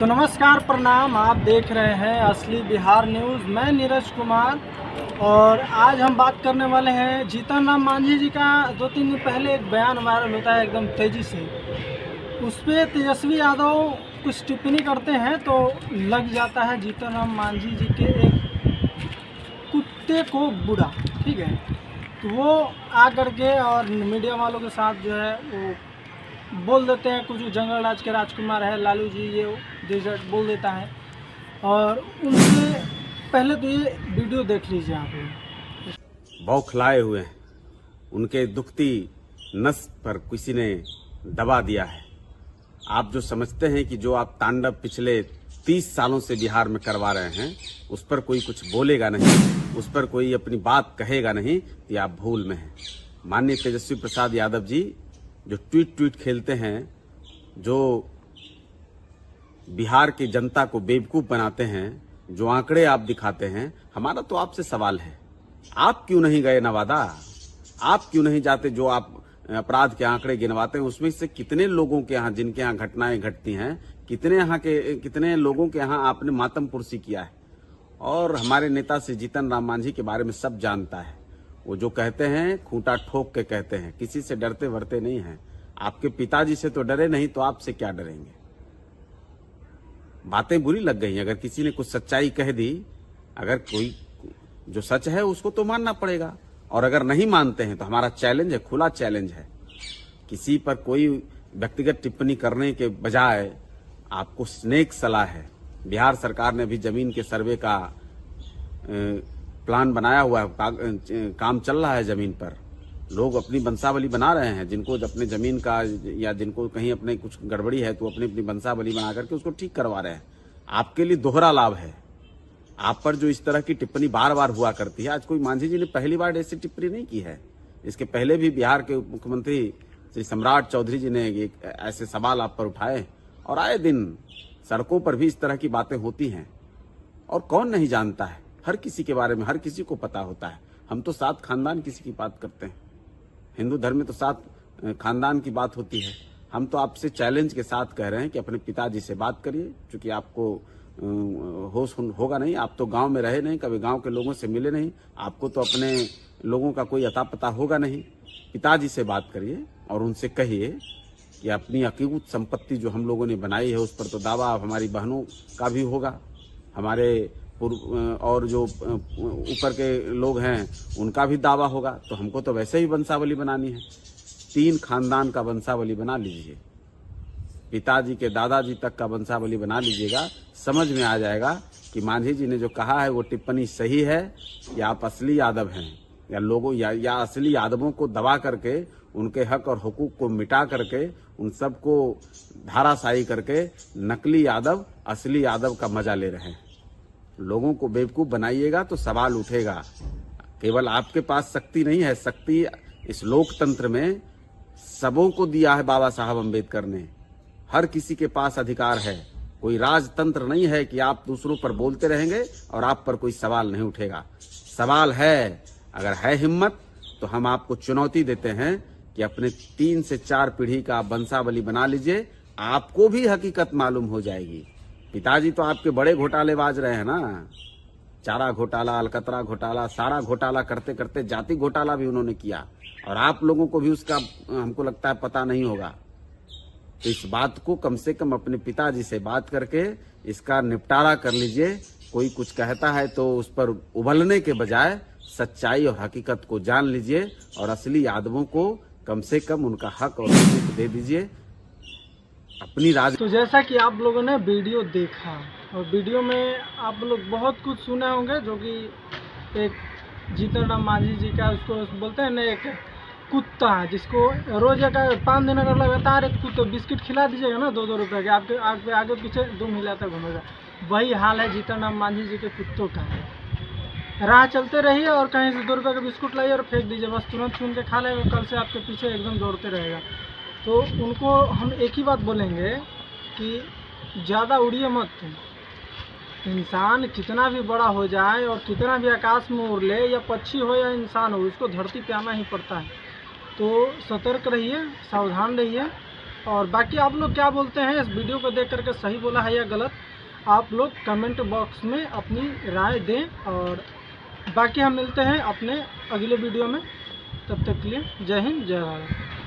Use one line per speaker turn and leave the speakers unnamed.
तो नमस्कार, प्रणाम। आप देख रहे हैं असली बिहार न्यूज़। मैं नीरज कुमार और आज हम बात करने वाले हैं जीतन राम मांझी जी का। 2-3 दिन पहले एक बयान वायरल होता है एकदम तेज़ी से। उस पर तेजस्वी यादव कुछ टिप्पणी करते हैं तो लग जाता है जीतन राम मांझी जी के एक कुत्ते को बुरा। ठीक है, तो वो आ करके और मीडिया वालों के साथ जो है वो बोल देते हैं कुछ। जंगल राज के राजकुमार है लालू जी, ये डेजर्ट बोल देता है। और उनसे पहले तो ये वीडियो देख लीजिए आप।
बौखलाए हुए हैं, उनके दुखती नस पर किसी ने दबा दिया है। आप जो समझते हैं कि जो आप तांडव पिछले 30 सालों से बिहार में करवा रहे हैं उस पर कोई कुछ बोलेगा नहीं, उस पर कोई अपनी बात कहेगा नहीं, तो आप भूल में हैं। माननीय तेजस्वी प्रसाद यादव जी जो ट्वीट खेलते हैं, जो बिहार की जनता को बेवकूफ बनाते हैं, जो आंकड़े आप दिखाते हैं, हमारा तो आपसे सवाल है, आप क्यों नहीं गए नवादा? आप क्यों नहीं जाते? जो आप अपराध के आंकड़े गिनवाते हैं उसमें से कितने लोगों के यहाँ, जिनके यहाँ घटनाएं घटती हैं, कितने लोगों के यहाँ आपने मातम पुरसी किया है? और हमारे नेता से जीतन राम मांझी के बारे में सब जानता है। वो जो कहते हैं खूंटा ठोक के कहते हैं, किसी से डरते वरते नहीं हैं। आपके पिताजी से तो डरे नहीं, तो आपसे क्या डरेंगे? बातें बुरी लग गई। अगर किसी ने कुछ सच्चाई कह दी, अगर कोई जो सच है उसको तो मानना पड़ेगा, और अगर नहीं मानते हैं तो हमारा चैलेंज है, खुला चैलेंज है। किसी पर कोई व्यक्तिगत टिप्पणी करने के बजाय आपको नेक सलाह है। बिहार सरकार ने भी जमीन के सर्वे का प्लान बनाया हुआ है, काम चल रहा है। जमीन पर लोग अपनी वंशावली बना रहे हैं, जिनको अपने जमीन का या जिनको कहीं अपने कुछ गड़बड़ी है तो अपनी अपनी वंशावली बना करके उसको ठीक करवा रहे हैं। आपके लिए दोहरा लाभ है। आप पर जो इस तरह की टिप्पणी बार बार हुआ करती है, आज कोई मांझी जी ने पहली बार ऐसी टिप्पणी नहीं की है। इसके पहले भी बिहार के मुख्यमंत्री श्री सम्राट चौधरी जी ने ऐसे सवाल आप पर उठाए, और आए दिन सड़कों पर भी इस तरह की बातें होती हैं। और कौन नहीं जानता है? हर किसी के बारे में हर किसी को पता होता है। हम तो 7 खानदान किसी की बात करते हैं। हिंदू धर्म में तो 7 खानदान की बात होती है। हम तो आपसे चैलेंज के साथ कह रहे हैं कि अपने पिताजी से बात करिए, क्योंकि आपको होश होगा नहीं। आप तो गांव में रहे नहीं, कभी गांव के लोगों से मिले नहीं, आपको तो अपने लोगों का कोई अता पता होगा नहीं। पिताजी से बात करिए और उनसे कहिए कि अपनी अकीमत संपत्ति जो हम लोगों ने बनाई है उस पर तो दावा हमारी बहनों का भी होगा, हमारे और जो ऊपर के लोग हैं उनका भी दावा होगा। तो हमको तो वैसे ही वंशावली बनानी है। 3 खानदान का वंशावली बना लीजिए, पिताजी के दादाजी तक का वंशावली बना लीजिएगा। समझ में आ जाएगा कि मांझी जी ने जो कहा है वो टिप्पणी सही है, या आप असली यादव हैं, या लोगों या असली यादवों को दबा करके, उनके हक और हुकूक को मिटा करके, उन सबको धाराशाही करके नकली यादव असली यादव का मजा ले रहे हैं। लोगों को बेवकूफ बनाइएगा तो सवाल उठेगा। केवल आपके पास शक्ति नहीं है, शक्ति इस लोकतंत्र में सबों को दिया है बाबा साहब अम्बेडकर ने। हर किसी के पास अधिकार है। कोई राजतंत्र नहीं है कि आप दूसरों पर बोलते रहेंगे और आप पर कोई सवाल नहीं उठेगा। सवाल है, अगर है हिम्मत तो हम आपको चुनौती देते हैं कि अपने 3 से 4 पीढ़ी का वंशावली बना लीजिए, आपको भी हकीकत मालूम हो जाएगी। पिताजी तो आपके बड़े घोटालेबाज रहे हैं ना, चारा घोटाला, अलकतरा घोटाला, सारा घोटाला करते करते जाति घोटाला भी उन्होंने किया, और आप लोगों को भी उसका हमको लगता है पता नहीं होगा। तो इस बात को कम से कम अपने पिताजी से बात करके इसका निपटारा कर लीजिए। कोई कुछ कहता है तो उस पर उबलने के बजाय सच्चाई और हकीकत को जान लीजिए, और असली यादवों को कम से कम उनका हक और हुकूक दे दीजिए। अपनी
तो जैसा कि आप लोगों ने वीडियो देखा, और वीडियो में आप लोग बहुत कुछ सुने होंगे, जो कि एक जीतन राम मांझी जी का, उसको बोलते हैं ना, एक कुत्ता, जिसको रोज एक 5 दिन अगर लगातार एक कुत्ता बिस्किट खिला दीजिएगा ना 2-2 रुपये के, आपके आगे पीछे दुम हिलाता घूमेगा। वही हाल है जीतन राम मांझी जी के कुत्तों का। राह चलते रहिए और कहीं से 2 रुपये का बिस्कुट लाइए और फेंक दीजिए, बस तुरंत छून के खा लेगा, कल से आपके पीछे एकदम दौड़ते रहेगा। तो उनको हम एक ही बात बोलेंगे कि ज़्यादा उड़िए मत। इंसान कितना भी बड़ा हो जाए और कितना भी आकाश में उड़ ले, या पक्षी हो या इंसान हो, उसको धरती पे आना ही पड़ता है। तो सतर्क रहिए, सावधान रहिए, और बाकी आप लोग क्या बोलते हैं, इस वीडियो को देख करके सही बोला है या गलत, आप लोग कमेंट बॉक्स में अपनी राय दें। और बाकी हम मिलते हैं अपने अगले वीडियो में, तब तक के लिए जय हिंद जय भारत।